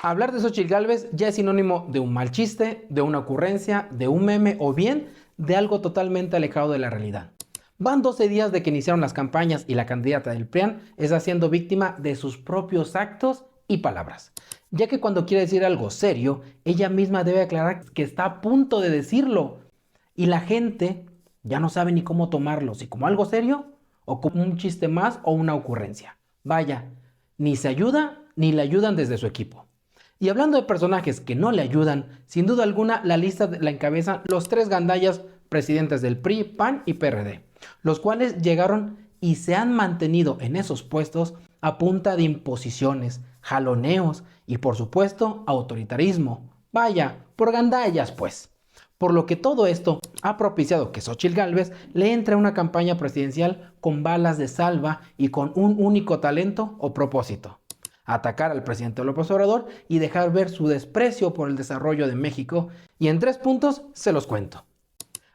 Hablar de Xóchitl Gálvez ya es sinónimo de un mal chiste, de una ocurrencia, de un meme o bien de algo totalmente alejado de la realidad. Van 12 días de que iniciaron las campañas y la candidata del PRIAN está siendo víctima de sus propios actos y palabras, ya que cuando quiere decir algo serio, ella misma debe aclarar que está a punto de decirlo y la gente ya no sabe ni cómo tomarlo, si como algo serio o como un chiste más o una ocurrencia. Vaya, ni se ayuda ni le ayudan desde su equipo. Y hablando de personajes que no le ayudan, sin duda alguna la lista la encabezan los tres gandallas presidentes del PRI, PAN y PRD, los cuales llegaron y se han mantenido en esos puestos a punta de imposiciones, jaloneos y por supuesto autoritarismo. Vaya, por gandallas pues. Por lo que todo esto ha propiciado que Xóchitl Gálvez le entre a una campaña presidencial con balas de salva y con un único talento o propósito: atacar al presidente López Obrador y dejar ver su desprecio por el desarrollo de México, y en 3 puntos se los cuento.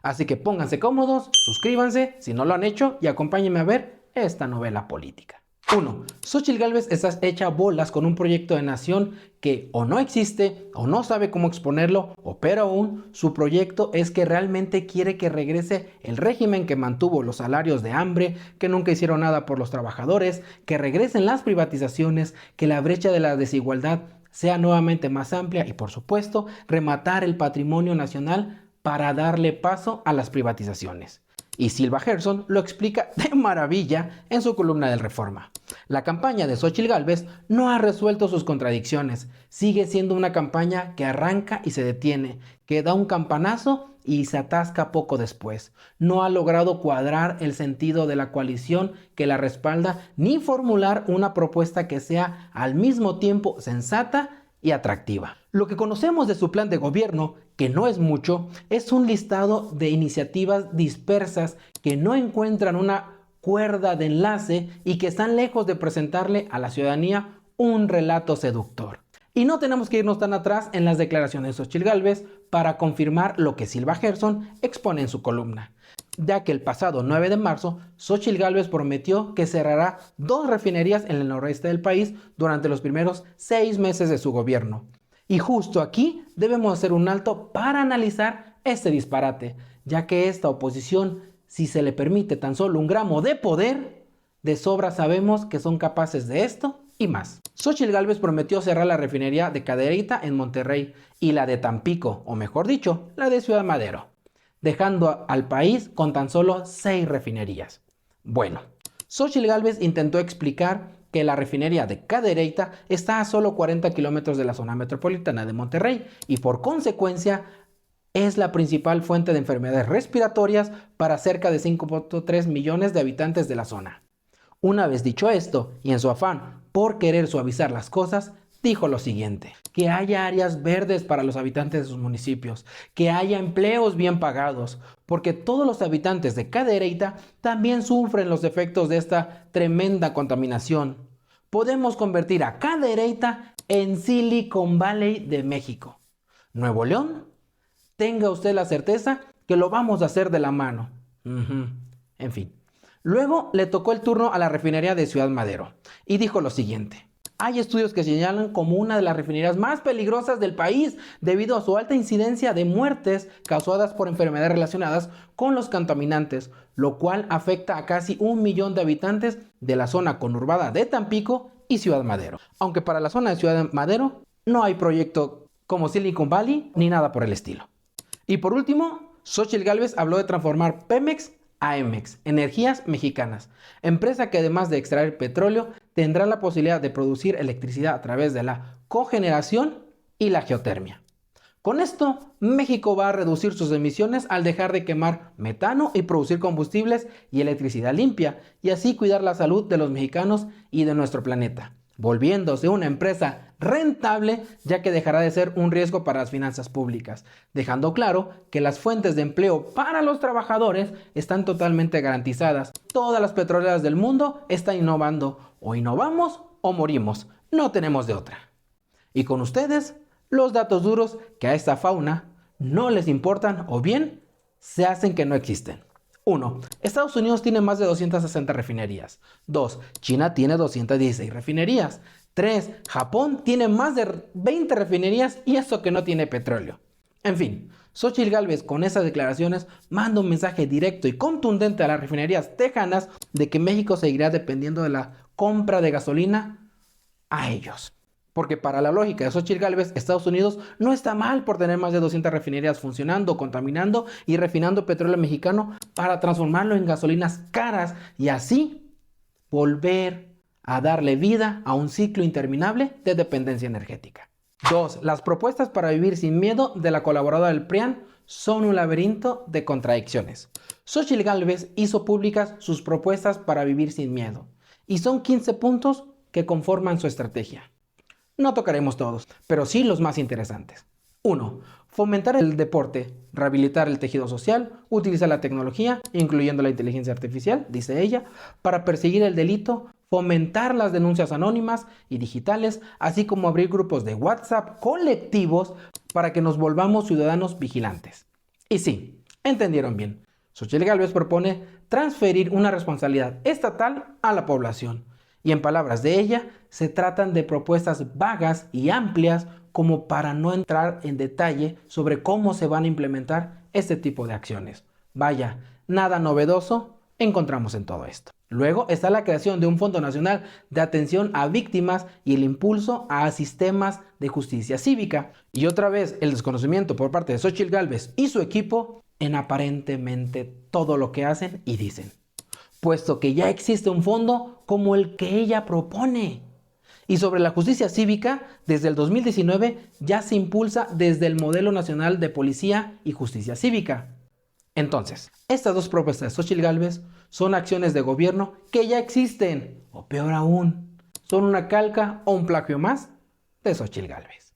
Así que pónganse cómodos, suscríbanse si no lo han hecho y acompáñenme a ver esta novela política. 1. Xóchitl Gálvez está hecha bolas con un proyecto de nación que o no existe o no sabe cómo exponerlo, o peor aún, su proyecto es que realmente quiere que regrese el régimen que mantuvo los salarios de hambre, que nunca hicieron nada por los trabajadores, que regresen las privatizaciones, que la brecha de la desigualdad sea nuevamente más amplia y por supuesto rematar el patrimonio nacional para darle paso a las privatizaciones. Y Silva Gerson lo explica de maravilla en su columna del Reforma. La campaña de Xóchitl Gálvez no ha resuelto sus contradicciones. Sigue siendo una campaña que arranca y se detiene, que da un campanazo y se atasca poco después. No ha logrado cuadrar el sentido de la coalición que la respalda, ni formular una propuesta que sea al mismo tiempo sensata y atractiva. Lo que conocemos de su plan de gobierno, que no es mucho, es un listado de iniciativas dispersas que no encuentran una cuerda de enlace y que están lejos de presentarle a la ciudadanía un relato seductor. Y no tenemos que irnos tan atrás en las declaraciones de Xóchitl Gálvez para confirmar lo que Silva Gerson expone en su columna, ya que el pasado 9 de marzo, Xóchitl Gálvez prometió que cerrará 2 refinerías en el noroeste del país durante los primeros 6 meses de su gobierno. Y justo aquí debemos hacer un alto para analizar este disparate, ya que esta oposición, si se le permite tan solo un gramo de poder, de sobra sabemos que son capaces de esto y más. Xóchitl Gálvez prometió cerrar la refinería de Cadereyta en Monterrey y la de Tampico, o mejor dicho, la de Ciudad Madero, dejando al país con tan solo 6 refinerías. Bueno, Xóchitl Gálvez intentó explicar que la refinería de Cadereyta está a solo 40 kilómetros de la zona metropolitana de Monterrey y por consecuencia es la principal fuente de enfermedades respiratorias para cerca de 5.3 millones de habitantes de la zona. Una vez dicho esto, y en su afán por querer suavizar las cosas, dijo lo siguiente: que haya áreas verdes para los habitantes de sus municipios, que haya empleos bien pagados, porque todos los habitantes de Cadereyta también sufren los efectos de esta tremenda contaminación. Podemos convertir a Cadereyta en Silicon Valley de México. Nuevo León, tenga usted la certeza que lo vamos a hacer de la mano. En fin. Luego le tocó el turno a la refinería de Ciudad Madero y dijo lo siguiente: hay estudios que señalan como una de las refinerías más peligrosas del país debido a su alta incidencia de muertes causadas por enfermedades relacionadas con los contaminantes, lo cual afecta a casi 1 millón de habitantes de la zona conurbada de Tampico y Ciudad Madero. Aunque para la zona de Ciudad Madero no hay proyecto como Silicon Valley ni nada por el estilo. Y por último, Xóchitl Gálvez habló de transformar Pemex a Emex, Energías Mexicanas, empresa que además de extraer petróleo, tendrá la posibilidad de producir electricidad a través de la cogeneración y la geotermia. Con esto, México va a reducir sus emisiones al dejar de quemar metano y producir combustibles y electricidad limpia, y así cuidar la salud de los mexicanos y de nuestro planeta, volviéndose una empresa rentable, ya que dejará de ser un riesgo para las finanzas públicas, dejando claro que las fuentes de empleo para los trabajadores están totalmente garantizadas. Todas las petroleras del mundo están innovando, o innovamos o morimos, no tenemos de otra. Y con ustedes, los datos duros que a esta fauna no les importan o bien se hacen que no existen. 1. Estados Unidos tiene más de 260 refinerías. 2. China tiene 216 refinerías. 3. Japón tiene más de 20 refinerías y eso que no tiene petróleo. En fin, Xóchitl Gálvez con esas declaraciones manda un mensaje directo y contundente a las refinerías tejanas de que México seguirá dependiendo de la compra de gasolina a ellos. Porque para la lógica de Xóchitl Gálvez, Estados Unidos no está mal por tener más de 200 refinerías funcionando, contaminando y refinando petróleo mexicano para transformarlo en gasolinas caras y así volver a darle vida a un ciclo interminable de dependencia energética. 2. Las propuestas para vivir sin miedo de la colaboradora del PRIAN son un laberinto de contradicciones. Xóchitl Gálvez hizo públicas sus propuestas para vivir sin miedo y son 15 puntos que conforman su estrategia. No tocaremos todos, pero sí los más interesantes. 1. Fomentar el deporte, rehabilitar el tejido social, utilizar la tecnología, incluyendo la inteligencia artificial, dice ella, para perseguir el delito, fomentar las denuncias anónimas y digitales, así como abrir grupos de WhatsApp colectivos para que nos volvamos ciudadanos vigilantes. Y sí, entendieron bien. Xóchitl Gálvez propone transferir una responsabilidad estatal a la población. Y en palabras de ella, se tratan de propuestas vagas y amplias como para no entrar en detalle sobre cómo se van a implementar este tipo de acciones. Vaya, nada novedoso encontramos en todo esto. Luego está la creación de un Fondo Nacional de Atención a Víctimas y el impulso a sistemas de justicia cívica. Y otra vez el desconocimiento por parte de Xóchitl Gálvez y su equipo en aparentemente todo lo que hacen y dicen, puesto que ya existe un fondo como el que ella propone. Y sobre la justicia cívica, desde el 2019 ya se impulsa desde el Modelo Nacional de Policía y Justicia Cívica. Entonces, estas dos propuestas de Xóchitl Gálvez son acciones de gobierno que ya existen, o peor aún, son una calca o un plagio más de Xóchitl Gálvez.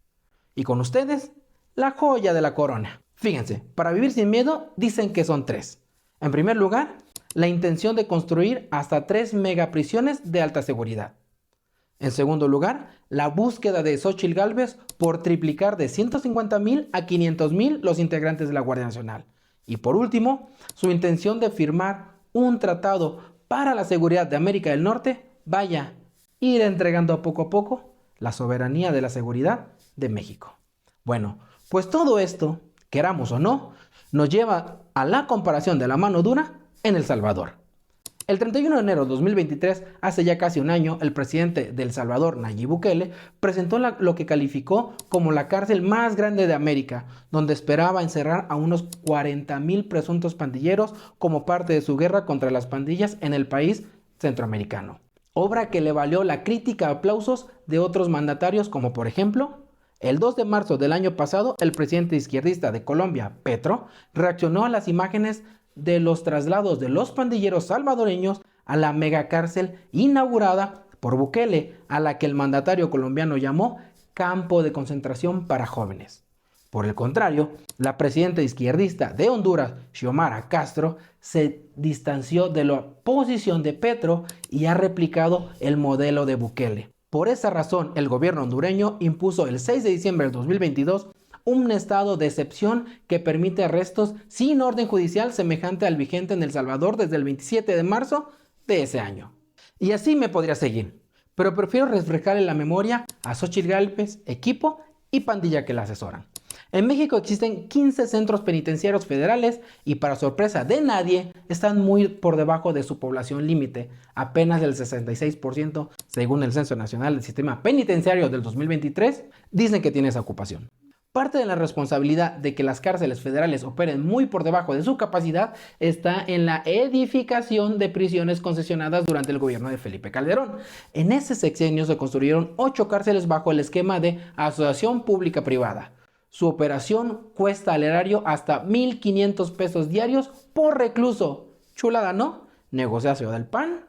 Y con ustedes, la joya de la corona. Fíjense, para vivir sin miedo dicen que son 3. En primer lugar, la intención de construir hasta 3 megaprisiones de alta seguridad. En segundo lugar, la búsqueda de Xóchitl Gálvez por triplicar de 150,000 a 500,000 los integrantes de la Guardia Nacional. Y por último, su intención de firmar un tratado para la seguridad de América del Norte, vaya, ir entregando poco a poco la soberanía de la seguridad de México. Bueno, pues todo esto, queramos o no, nos lleva a la comparación de la mano dura en El Salvador. El 31 de enero de 2023, hace ya casi un año, el presidente de El Salvador, Nayib Bukele, presentó lo que calificó como la cárcel más grande de América, donde esperaba encerrar a unos 40,000 presuntos pandilleros como parte de su guerra contra las pandillas en el país centroamericano. Obra que le valió la crítica y aplausos de otros mandatarios como por ejemplo, el 2 de marzo del año pasado, el presidente izquierdista de Colombia, Petro, reaccionó a las imágenes de los traslados de los pandilleros salvadoreños a la megacárcel inaugurada por Bukele, a la que el mandatario colombiano llamó campo de concentración para jóvenes. Por el contrario, la presidenta izquierdista de Honduras, Xiomara Castro, se distanció de la posición de Petro y ha replicado el modelo de Bukele. Por esa razón, el gobierno hondureño impuso el 6 de diciembre de 2022 un estado de excepción que permite arrestos sin orden judicial semejante al vigente en El Salvador desde el 27 de marzo de ese año. Y así me podría seguir, pero prefiero refrescar en la memoria a Xóchitl Gálvez, equipo y pandilla que la asesoran. En México existen 15 centros penitenciarios federales y para sorpresa de nadie están muy por debajo de su población límite, apenas el 66% según el Censo Nacional del Sistema Penitenciario del 2023 dicen que tiene esa ocupación. Parte de la responsabilidad de que las cárceles federales operen muy por debajo de su capacidad está en la edificación de prisiones concesionadas durante el gobierno de Felipe Calderón. En ese sexenio se construyeron 8 cárceles bajo el esquema de asociación pública-privada. Su operación cuesta al erario hasta 1,500 pesos diarios por recluso. Chulada, ¿no? Negociación del PAN,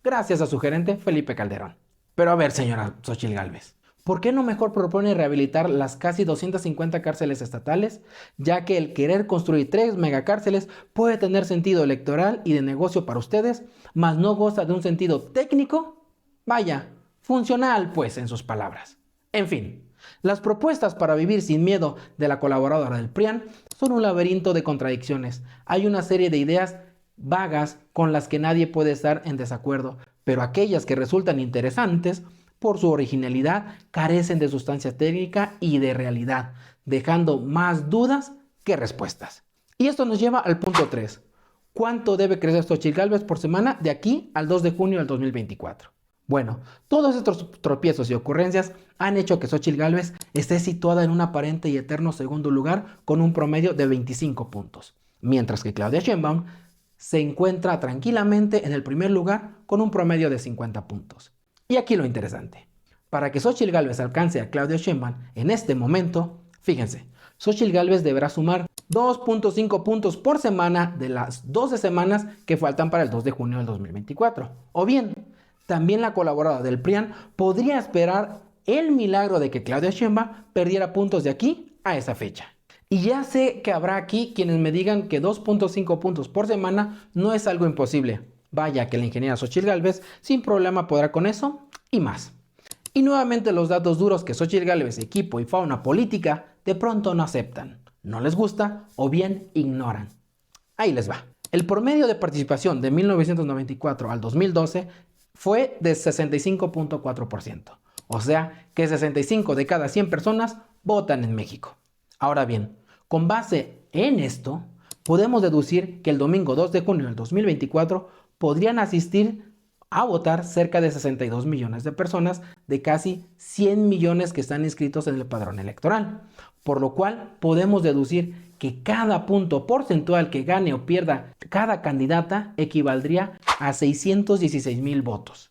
gracias a su gerente Felipe Calderón. Pero a ver, señora Xóchitl Gálvez, ¿por qué no mejor propone rehabilitar las casi 250 cárceles estatales? Ya que el querer construir 3 megacárceles puede tener sentido electoral y de negocio para ustedes, mas no goza de un sentido técnico, vaya, funcional pues en sus palabras. En fin, las propuestas para vivir sin miedo de la colaboradora del PRIAN son un laberinto de contradicciones. Hay una serie de ideas vagas con las que nadie puede estar en desacuerdo, pero aquellas que resultan interesantes por su originalidad carecen de sustancia técnica y de realidad, dejando más dudas que respuestas. Y esto nos lleva al punto 3. ¿Cuánto debe crecer Xóchitl Gálvez por semana de aquí al 2 de junio del 2024? Bueno, todos estos tropiezos y ocurrencias han hecho que Xóchitl Gálvez esté situada en un aparente y eterno segundo lugar con un promedio de 25 puntos, mientras que Claudia Sheinbaum se encuentra tranquilamente en el primer lugar con un promedio de 50 puntos. Y aquí lo interesante. Para que Xóchitl Gálvez alcance a Claudia Sheinbaum en este momento, fíjense, Xóchitl Gálvez deberá sumar 2.5 puntos por semana de las 12 semanas que faltan para el 2 de junio del 2024. O bien, también la colaboradora del PRIAN podría esperar el milagro de que Claudia Sheinbaum perdiera puntos de aquí a esa fecha. Y ya sé que habrá aquí quienes me digan que 2.5 puntos por semana no es algo imposible. Vaya que la ingeniera Xóchitl Gálvez sin problema podrá con eso y más. Y nuevamente los datos duros que Xóchitl Gálvez, equipo y fauna política de pronto no aceptan, no les gusta o bien ignoran. Ahí les va. El promedio de participación de 1994 al 2012 fue de 65.4%. O sea que 65 de cada 100 personas votan en México. Ahora bien, con base en esto, podemos deducir que el domingo 2 de junio del 2024 podrían asistir a votar cerca de 62 millones de personas de casi 100 millones que están inscritos en el padrón electoral, por lo cual podemos deducir que cada punto porcentual que gane o pierda cada candidata equivaldría a 616,000 votos.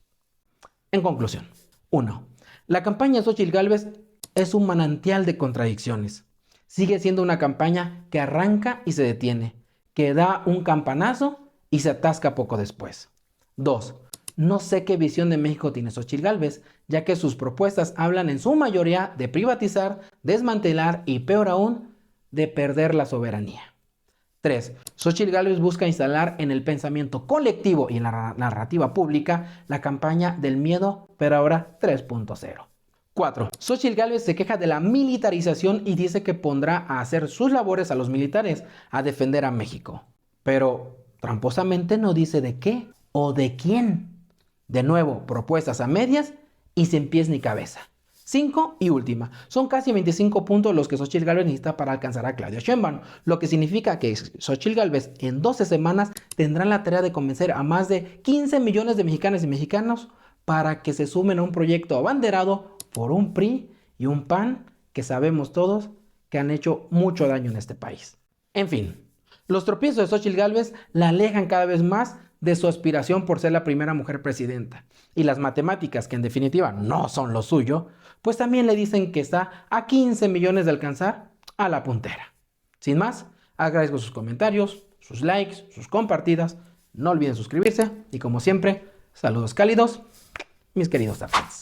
En conclusión, 1. La campaña de Xóchitl Gálvez es un manantial de contradicciones. Sigue siendo una campaña que arranca y se detiene, que da un campanazo y se atasca poco después. 2. No sé qué visión de México tiene Xóchitl Gálvez, ya que sus propuestas hablan en su mayoría de privatizar, desmantelar y peor aún, de perder la soberanía. 3. Xóchitl Gálvez busca instalar en el pensamiento colectivo y en la narrativa pública la campaña del miedo, pero ahora 3.0. 4. Xóchitl Gálvez se queja de la militarización y dice que pondrá a hacer sus labores a los militares, a defender a México. Pero tramposamente no dice de qué o de quién. De nuevo, propuestas a medias y sin pies ni cabeza. 5 y última. Son casi 25 puntos los que Xóchitl Gálvez necesita para alcanzar a Claudia Sheinbaum, lo que significa que Xóchitl Gálvez en 12 semanas tendrá la tarea de convencer a más de 15 millones de mexicanas y mexicanos para que se sumen a un proyecto abanderado por un PRI y un PAN que sabemos todos que han hecho mucho daño en este país. En fin, los tropiezos de Xóchitl Gálvez la alejan cada vez más de su aspiración por ser la primera mujer presidenta. Y las matemáticas, que en definitiva no son lo suyo, pues también le dicen que está a 15 millones de alcanzar a la puntera. Sin más, agradezco sus comentarios, sus likes, sus compartidas. No olviden suscribirse y como siempre, saludos cálidos, mis queridos Zapfans.